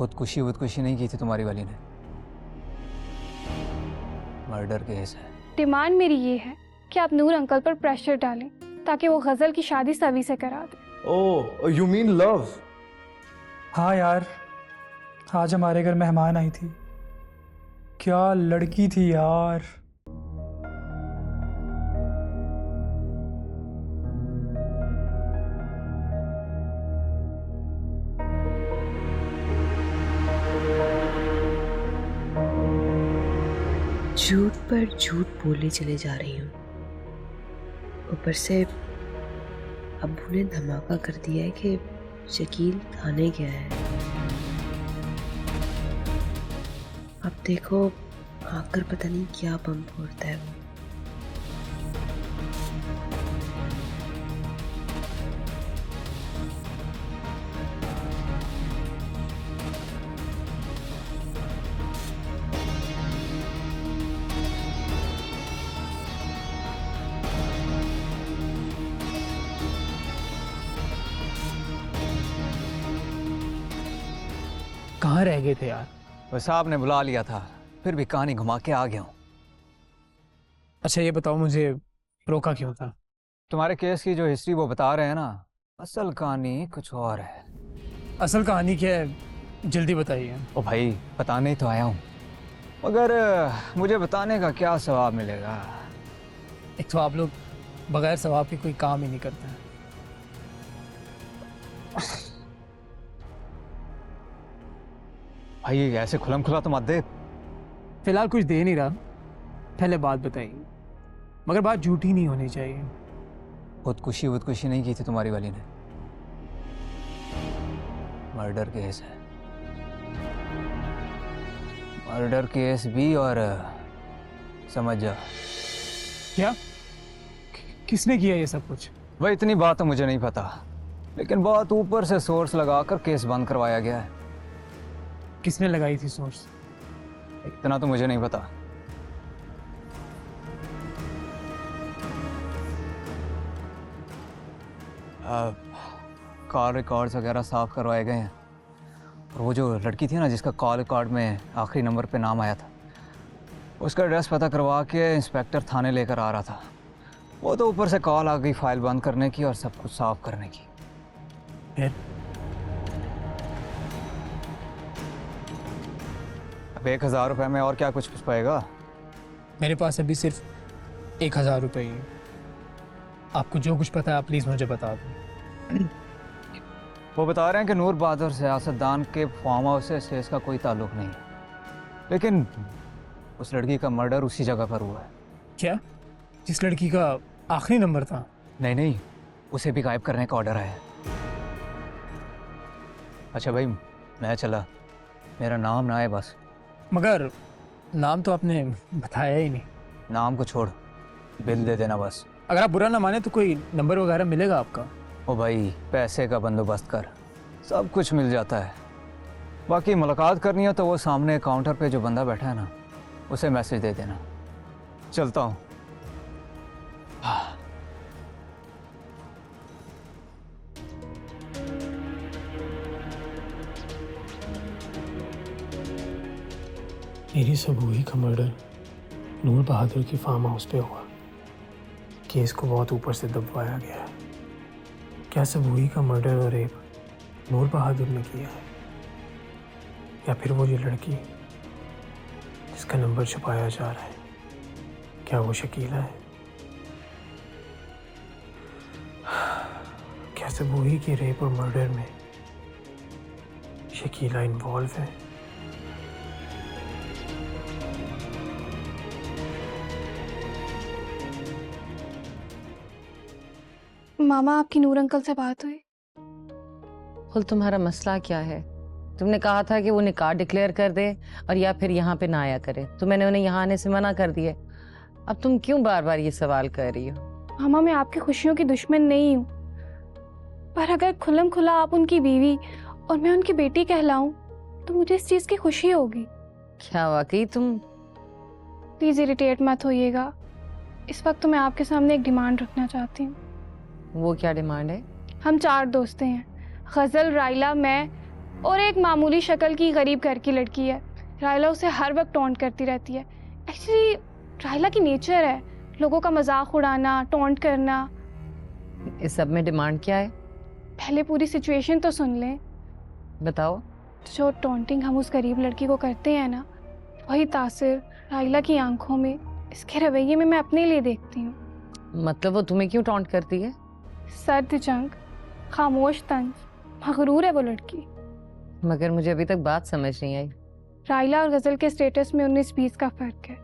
खुदकुशी नहीं की थी तुम्हारी वाली ने, मर्डर केस है। डिमांड मेरी ये है कि आप नूर अंकल पर प्रेशर डालें ताकि वो गजल की शादी सभी से करा दें। ओह, यू मीन लव? हाँ यार, आज हमारे घर मेहमान आई थी, क्या लड़की थी यार। झूठ पर झूठ बोले चले जा रही हूँ। ऊपर से अब्बू ने धमाका कर दिया है कि शकील थाने गया है। अब देखो आकर पता नहीं क्या बम फोड़ता है वो। कहाँ रह गए थे यार? वह साहब ने बुला लिया था, फिर भी कहानी घुमा के आ गया हूँ। अच्छा ये बताओ, मुझे रोका क्यों था? तुम्हारे केस की जो हिस्ट्री वो बता रहे हैं ना, असल कहानी कुछ और है। असल कहानी क्या है, जल्दी बताइए। ओ भाई, बताने ही तो आया हूँ, मगर मुझे बताने का क्या सवाब मिलेगा? एक तो आप लोग बगैर सवाब के कोई काम ही नहीं करते हैं। भाई ऐसे खुलम खुला तो मत दे। फिलहाल कुछ दे नहीं रहा, पहले बात बताइए, मगर बात झूठी नहीं होनी चाहिए। खुदकुशी नहीं की थी तुम्हारी वाली ने, मर्डर केस है। मर्डर केस भी, और समझ जा। क्या? किसने किया ये सब कुछ? वह इतनी बात तो मुझे नहीं पता, लेकिन बहुत ऊपर से सोर्स लगाकर केस बंद करवाया गया है। किसने लगाई थी सोर्स? इतना तो मुझे नहीं पता। कॉल रिकॉर्ड्स वगैरह साफ करवाए गए हैं, और वो जो लड़की थी ना जिसका कॉल रिकॉर्ड में आखिरी नंबर पे नाम आया था, उसका एड्रेस पता करवा के इंस्पेक्टर थाने लेकर आ रहा था। वो तो ऊपर से कॉल आ गई फाइल बंद करने की और सब कुछ साफ करने की। फिर? अब 1000 रुपये में और क्या कुछ पाएगा? मेरे पास अभी सिर्फ 1000 रुपये ही है। आपको जो कुछ पता है प्लीज़ मुझे बता दो। वो बता रहे हैं कि नूर बहादुर सियासतदान के फार्म हाउस से इसका कोई ताल्लुक नहीं है, लेकिन उस लड़की का मर्डर उसी जगह पर हुआ है। क्या? जिस लड़की का आखिरी नंबर था? नहीं, उसे भी गायब करने का ऑर्डर आया है। अच्छा भाई, मैं चला, मेरा नाम ना आए बस। मगर नाम तो आपने बताया ही नहीं। नाम को छोड़, बिल दे देना बस। अगर आप बुरा ना माने तो कोई नंबर वगैरह मिलेगा आपका? ओ भाई, पैसे का बंदोबस्त कर, सब कुछ मिल जाता है। बाकी मुलाकात करनी हो तो वो सामने काउंटर पे जो बंदा बैठा है ना, उसे मैसेज दे देना। चलता हूँ। मेरी सबूही का मर्डर नूर बहादुर की फार्म हाउस पे हुआ। केस को बहुत ऊपर से दबवाया गया है। क्या सबूही का मर्डर और रेप नूर बहादुर ने किया है, या फिर वो ये लड़की जिसका नंबर छुपाया जा रहा है, क्या वो शकीला है? क्या सबूही की रेप और मर्डर में शकीला इन्वॉल्व है? मामा, आपकी नूर अंकल से बात हुई? कुल तुम्हारा मसला क्या है? तुमने कहा था कि वो निकाह डिक्लेयर कर दे और या फिर यहाँ पे ना आया करे, तो मैंने उन्हें यहाँ आने से मना कर दिया। अब तुम क्यों बार बार ये सवाल कर रही हो? मामा, मैं आपकी खुशियों की दुश्मन नहीं हूँ, पर अगर खुल्लम खुला आप उनकी बीवी और मैं उनकी बेटी कहलाऊं तो मुझे इस चीज की खुशी होगी। क्या वाकई तुम? प्लीज इरिटेट मत होइएगा। इस वक्त तो मैं आपके सामने एक डिमांड रखना चाहती हूँ। वो क्या डिमांड है? हम 4 दोस्तें हैं, गजल, राइला, मैं और एक मामूली शक्ल की गरीब घर की लड़की है। रायला उसे हर वक्त टॉन्ट करती रहती है। एक्चुअली रायला की नेचर है लोगों का मजाक उड़ाना, टॉन्ट करना। इस सब में डिमांड क्या है? पहले पूरी सिचुएशन तो सुन लें। बताओ। जो टॉन्टिंग हम उस गरीब लड़की को करते हैं ना, वही तासिर रायला की आंखों में, इसके रवैये में मैं अपने लिए देखती हूँ। मतलब वो तुम्हें क्यों टॉन्ट करती है? सर्द जंग, खामोश तंज, मगरूर है वो लड़की। मगर मुझे अभी तक बात समझ नहीं आई। रायला और गज़ल के स्टेटस में 19-20 का फ़र्क है,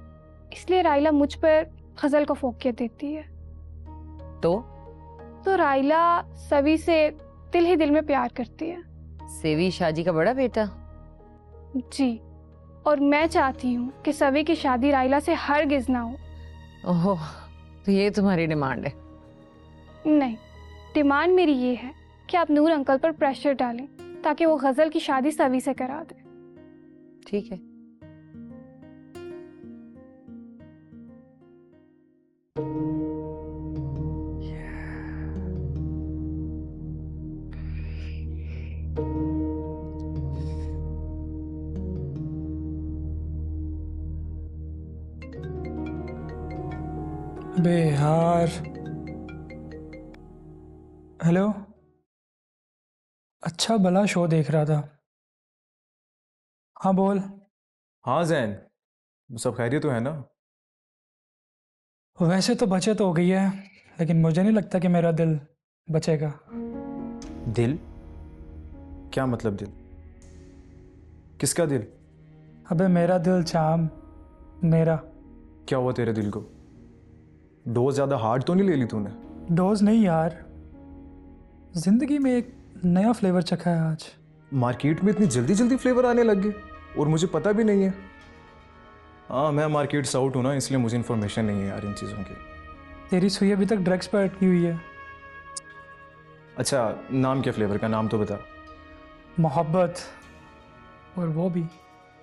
इसलिए रायला मुझ पर गज़ल को फोकियत देती है। तो रायला सवी से दिल ही दिल में प्यार करती है। सेवी शादी का बड़ा बेटा? जी, और मैं चाहती हूँ कि सवी की शादी रायला से हरगिज़ ना हो। ओह, तो ये तुम्हारी डिमांड है? नहीं, डिमांड मेरी ये है कि आप नूर अंकल पर प्रेशर डालें ताकि वो गज़ल की शादी सवी से करा दे। ठीक है। बे यार। हेलो, अच्छा भला शो देख रहा था। हाँ बोल। हाँ जैन, सब खैरियत तो है ना? वैसे तो बचत हो गई है, लेकिन मुझे नहीं लगता कि मेरा दिल बचेगा। दिल? क्या मतलब दिल? किसका दिल? अबे मेरा दिल चाम, मेरा। क्या हुआ तेरे दिल को? डोज ज़्यादा हार्ड तो नहीं ले ली तूने? डोज नहीं यार, जिंदगी में एक नया फ्लेवर चखा है आज। मार्केट में इतनी जल्दी जल्दी फ्लेवर आने लग गए और मुझे पता भी नहीं है। हाँ, मैं मार्केट से आउट हूँ ना, इसलिए मुझे इन्फॉर्मेशन नहीं है यार इन चीज़ों की। तेरी सुई अभी तक ड्रग्स पर अटकी हुई है। अच्छा, नाम क्या फ्लेवर का, नाम तो बता। मोहब्बत, और वो भी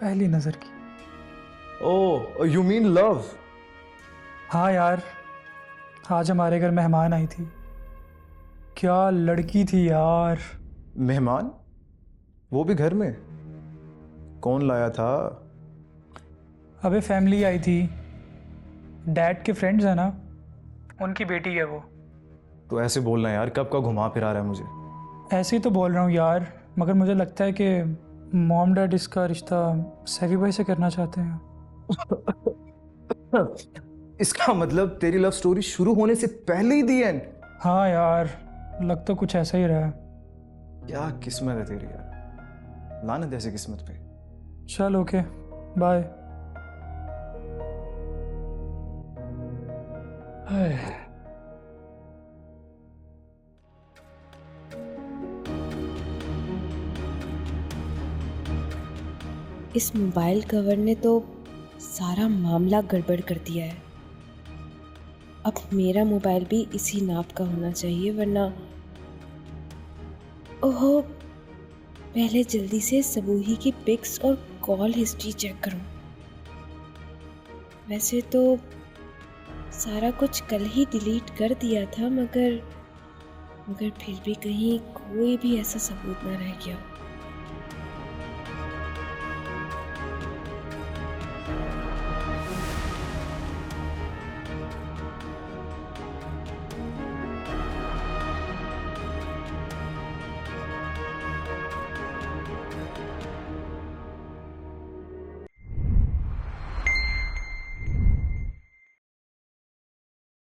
पहली नज़र की। ओह, यू मीन लव? हाँ यार, आज हमारे घर मेहमान आई थी। क्या लड़की थी यार। मेहमान? वो भी घर में? कौन लाया था? अबे फैमिली आई थी, डैड के फ्रेंड्स हैं ना, उनकी बेटी है वो। तो ऐसे बोलना यार, कब का घुमा फिरा रहा है मुझे। ऐसे ही तो बोल रहा हूँ यार, मगर मुझे लगता है कि मॉम डैड इसका रिश्ता सैवी भाई से करना चाहते हैं। इसका मतलब तेरी लव स्टोरी शुरू होने से पहले ही दी एंड? हाँ यार, लग तो कुछ ऐसा ही रहा है। क्या किस्मत है तेरी यार, लानत ऐसी किस्मत पे। चल ओके, बाय। इस मोबाइल कवर ने तो सारा मामला गड़बड़ कर दिया है। अब मेरा मोबाइल भी इसी नाप का होना चाहिए, वरना ओहो, पहले जल्दी से सबूही की पिक्स और कॉल हिस्ट्री चेक करूं। वैसे तो सारा कुछ कल ही डिलीट कर दिया था, मगर फिर भी कहीं कोई भी ऐसा सबूत ना रह गया।